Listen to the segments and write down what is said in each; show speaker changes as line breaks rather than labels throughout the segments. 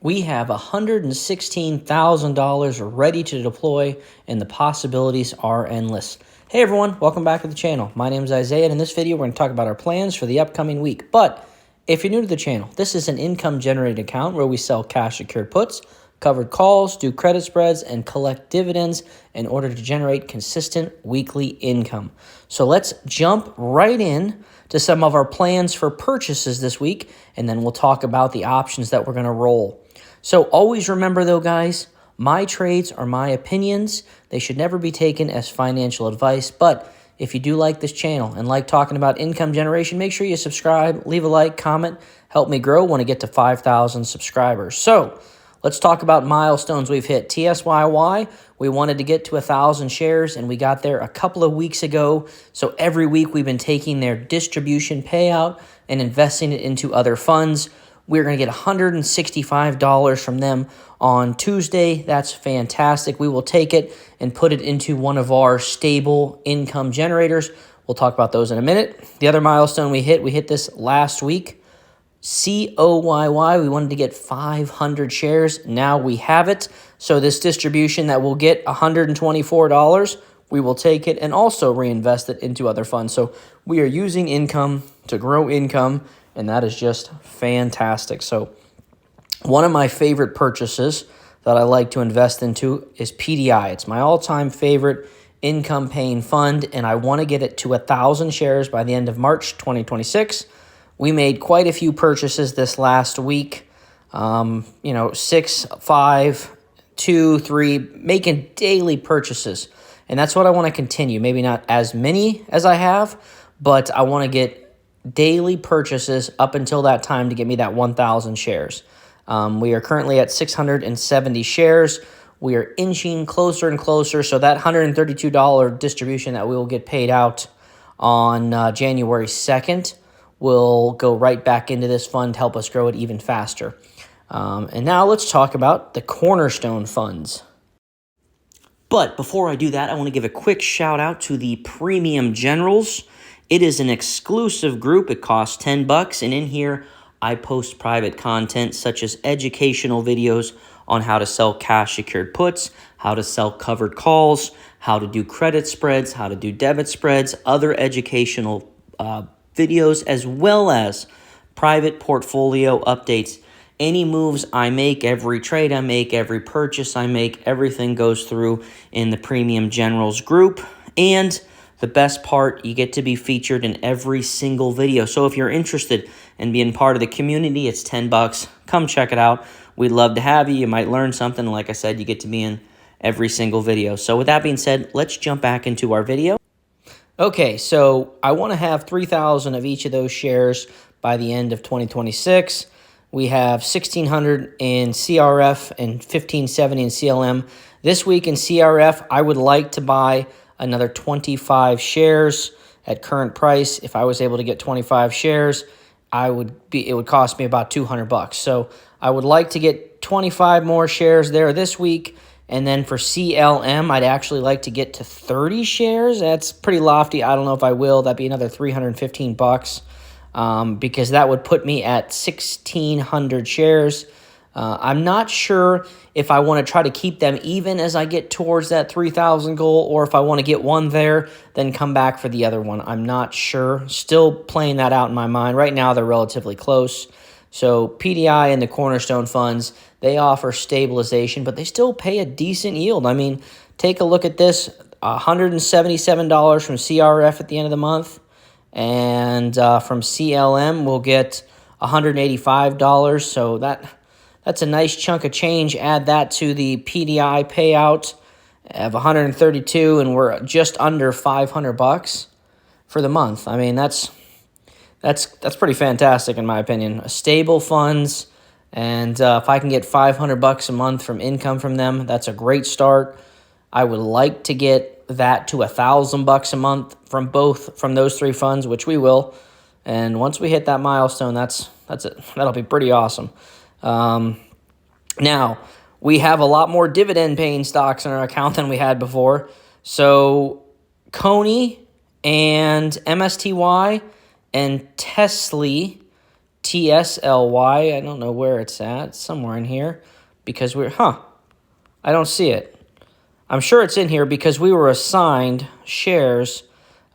We have $116,000 ready to deploy, and the possibilities are endless. Hey everyone, welcome back to the channel. My name is Isaiah, and in this video we're going to talk about our plans for the upcoming week. But if you're new to the channel, this is an income-generating account where we sell cash-secured puts, covered calls, do credit spreads, and collect dividends in order to generate consistent weekly income. So let's jump right in to some of our plans for purchases this week, and then we'll talk about the options that we're going to roll. So always remember though, guys, my trades are my opinions. They should never be taken as financial advice. But if you do like this channel and like talking about income generation, make sure you subscribe, leave a like, comment, help me grow when I get to 5,000 subscribers. So let's talk about milestones we've hit. TSYY, we wanted to get to 1,000 shares, and we got there a couple of weeks ago. So every week we've been taking their distribution payout and investing it into other funds. We're going to get $165 from them on Tuesday. That's fantastic. We will take it and put it into one of our stable income generators. We'll talk about those in a minute. The other milestone we hit this last week. COYY, we wanted to get 500 shares. Now we have it. So this distribution that we'll get $124, we will take it and also reinvest it into other funds. So we are using income to grow income, and that is just fantastic. So one of my favorite purchases that I like to invest into is PDI. It's my all-time favorite income-paying fund, and I want to get it to 1,000 shares by the end of March 2026. We made quite a few purchases this last week, 6, 5, 2, 3, making daily purchases. And that's what I want to continue. Maybe not as many as I have, but I want to get daily purchases up until that time to get me that 1,000 shares. We are currently at 670 shares. We are inching closer and closer. So that $132 distribution that we will get paid out on January 2nd will go right back into this fund to help us grow it even faster. And now let's talk about the Cornerstone funds. But before I do that, I want to give a quick shout out to the Premium Generals. It is an exclusive group. It costs $10, and in here I post private content such as educational videos on how to sell cash-secured puts, how to sell covered calls, how to do credit spreads, how to do debit spreads, other educational videos, as well as private portfolio updates. Any moves I make, every trade I make, every purchase I make, everything goes through in the Premium Generals group. And the best part, you get to be featured in every single video. So if you're interested in being part of the community, it's $10. Come check it out. We'd love to have you. You might learn something. Like I said, you get to be in every single video. So with that being said, let's jump back into our video. Okay, so I want to have 3,000 of each of those shares by the end of 2026. We have 1,600 in CRF and 1,570 in CLM. This week in CRF, I would like to buy another 25 shares at current price. If I was able to get 25 shares, it would cost me about $200. So I would like to get 25 more shares there this week. And then for CLM, I'd actually like to get to 30 shares. That's pretty lofty. I don't know if I will. That'd be another $315 because that would put me at 1,600 shares. I'm not sure if I want to try to keep them even as I get towards that 3,000 goal, or if I want to get one there, then come back for the other one. I'm not sure. Still playing that out in my mind. Right now, they're relatively close. So PDI and the Cornerstone funds, they offer stabilization, but they still pay a decent yield. I mean, take a look at this, $177 from CRF at the end of the month, and from CLM, we'll get $185. So that's a nice chunk of change. Add that to the PDI payout of $132, and we're just under $500 for the month. I mean, that's pretty fantastic in my opinion. Stable funds, and if I can get $500 a month from income from them, that's a great start. I would like to get that to $1,000 a month from those three funds, which we will. And once we hit that milestone, that's it. That'll be pretty awesome. Now, we have a lot more dividend-paying stocks in our account than we had before. So, Coney and MSTY and Tesla TSLY. I don't know where it's at. It's somewhere in here because I don't see it. I'm sure it's in here because we were assigned shares.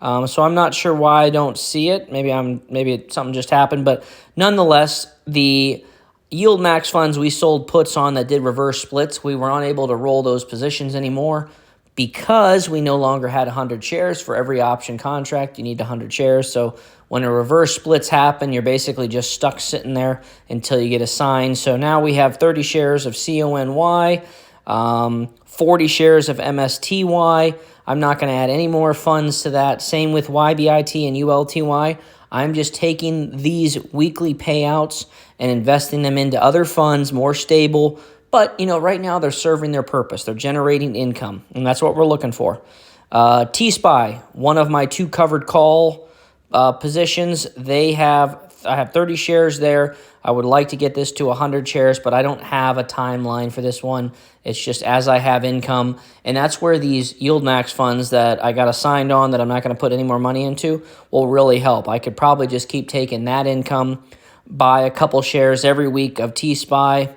So I'm not sure why I don't see it. Maybe something just happened, but nonetheless, the Yield Max funds we sold puts on that did reverse splits, we were unable to roll those positions anymore because we no longer had 100 shares. For every option contract, you need 100 shares. So when a reverse splits happen, you're basically just stuck sitting there until you get assigned. So now we have 30 shares of CONY, 40 shares of MSTY. I'm not going to add any more funds to that. Same with YBIT and ULTY. I'm just taking these weekly payouts and investing them into other funds, more stable. But, right now they're serving their purpose. They're generating income, and that's what we're looking for. T-SPY, one of my 2 covered call positions, I have 30 shares there. I would like to get this to 100 shares, but I don't have a timeline for this one. It's just as I have income, and that's where these Yield Max funds that I got assigned on that I'm not going to put any more money into will really help. I could probably just keep taking that income, buy a couple shares every week of T-SPY,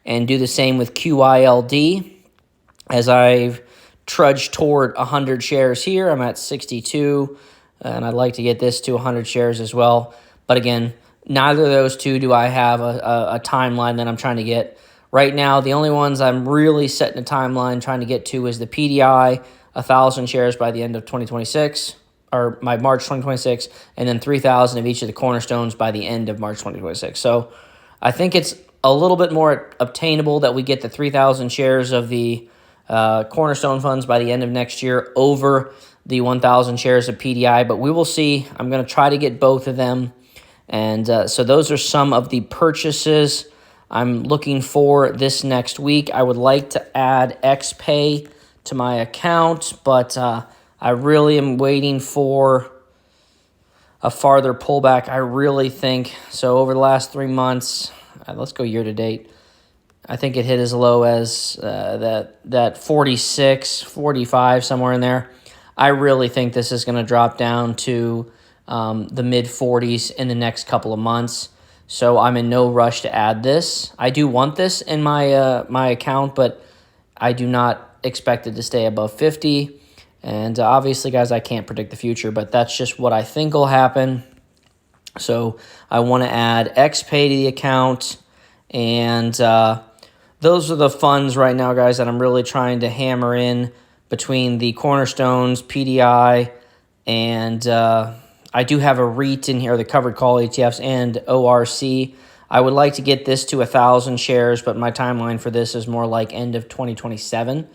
and do the same with QILD. As I've trudged toward 100 shares here, I'm at 62, and I'd like to get this to 100 shares as well. But again, neither of those two do I have a timeline that I'm trying to get. Right now, the only ones I'm really setting a timeline trying to get to is the PDI, 1,000 shares by the end of 2026, or by March 2026, and then 3,000 of each of the cornerstones by the end of March 2026. So I think it's a little bit more obtainable that we get the 3,000 shares of the cornerstone funds by the end of next year over the 1,000 shares of PDI, but we will see. I'm going to try to get both of them. And so those are some of the purchases I'm looking for this next week. I would like to add XPay to my account, but I really am waiting for a farther pullback. I really think so. Over the last 3 months, let's go year to date, I think it hit as low as that 46, 45, somewhere in there. I really think this is going to drop down to the mid-40s in the next couple of months. So I'm in no rush to add this. I do want this in my my account, but I do not expect it to stay above 50. And obviously, guys, I can't predict the future, but that's just what I think will happen. So I want to add XPay to the account, and those are the funds right now, guys, that I'm really trying to hammer in between the cornerstones, PDI, and I do have a REIT in here, the covered call ETFs, and ORC. I would like to get this to 1,000 shares, but my timeline for this is more like end of 2027.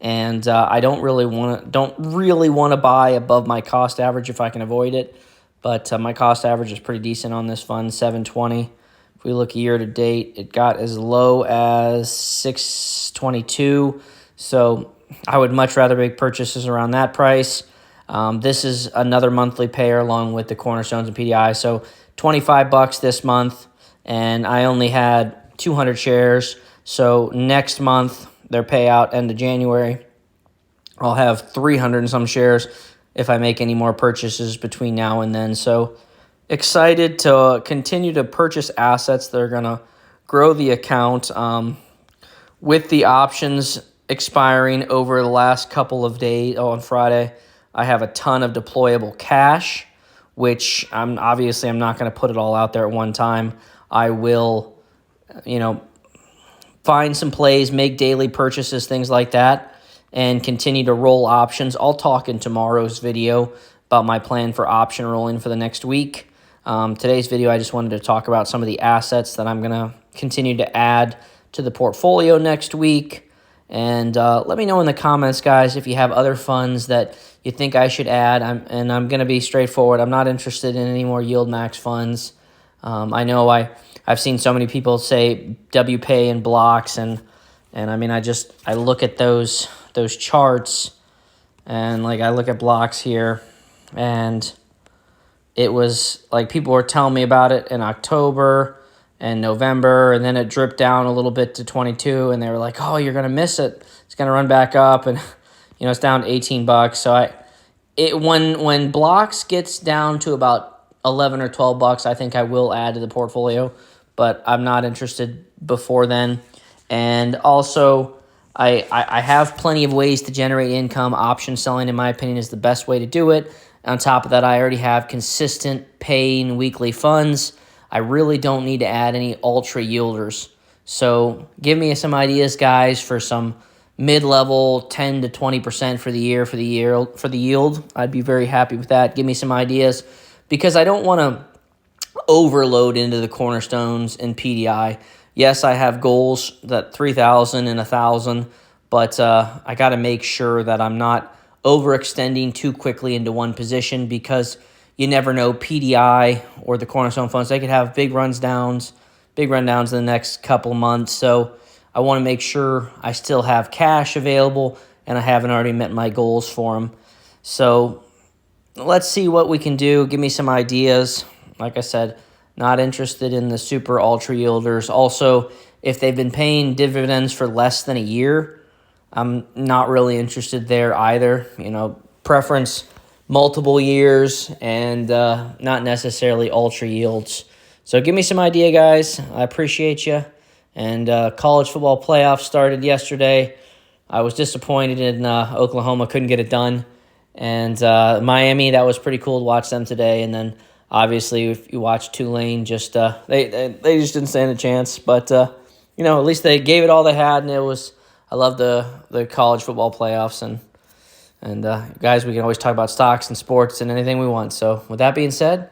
And I don't really want to buy above my cost average if I can avoid it. But my cost average is pretty decent on this fund, 720. If we look year to date, it got as low as 622. So I would much rather make purchases around that price. This is another monthly payer along with the cornerstones and PDI. So $25 this month, and I only had 200 shares. So next month, their payout end of January, I'll have 300 and some shares if I make any more purchases between now and then. So excited to continue to purchase assets that are going to grow the account. With the options expiring over the last couple of days, on Friday, I have a ton of deployable cash, which I'm not going to put it all out there at one time. I will, find some plays, make daily purchases, things like that, and continue to roll options. I'll talk in tomorrow's video about my plan for option rolling for the next week. Today's video, I just wanted to talk about some of the assets that I'm going to continue to add to the portfolio next week. And let me know in the comments, guys, if you have other funds that you think I should add. I'm going to be straightforward. I'm not interested in any more Yield Max funds. I know I've seen so many people say WPay and blocks, and I mean, I look at those charts, and I look at blocks here, and it was like people were telling me about it in October and November, and then it dripped down a little bit to 22, and they were like, "Oh, you're gonna miss it. It's gonna run back up," and it's down to $18. So when blocks gets down to about 11 or 12 bucks, I think I will add to the portfolio, but I'm not interested before then. And also, I have plenty of ways to generate income. Option selling, in my opinion, is the best way to do it. On top of that, I already have consistent paying weekly funds. I really don't need to add any ultra yielders. So give me some ideas, guys, for some mid-level 10 to 20% for the yield. I'd be very happy with that. Give me some ideas because I don't want to overload into the cornerstones and PDI. Yes, I have goals that 3,000 and 1,000, but I got to make sure that I'm not overextending too quickly into one position because you never know. PDI or the cornerstone funds, they could have big rundowns in the next couple months. So I want to make sure I still have cash available and I haven't already met my goals for them. So let's see what we can do. Give me some ideas. Like I said, not interested in the super ultra yielders. Also, if they've been paying dividends for less than a year, I'm not really interested there either. Preference multiple years and not necessarily ultra yields. So give me some idea, guys. I appreciate you. And college football playoffs started yesterday. I was disappointed in Oklahoma, couldn't get it done. And Miami, that was pretty cool to watch them today. And then obviously, if you watch Tulane, just they just didn't stand a chance. But at least they gave it all they had, and I love the college football playoffs. And guys, we can always talk about stocks and sports and anything we want. So with that being said,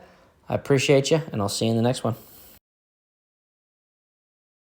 I appreciate you, and I'll see you in the next one.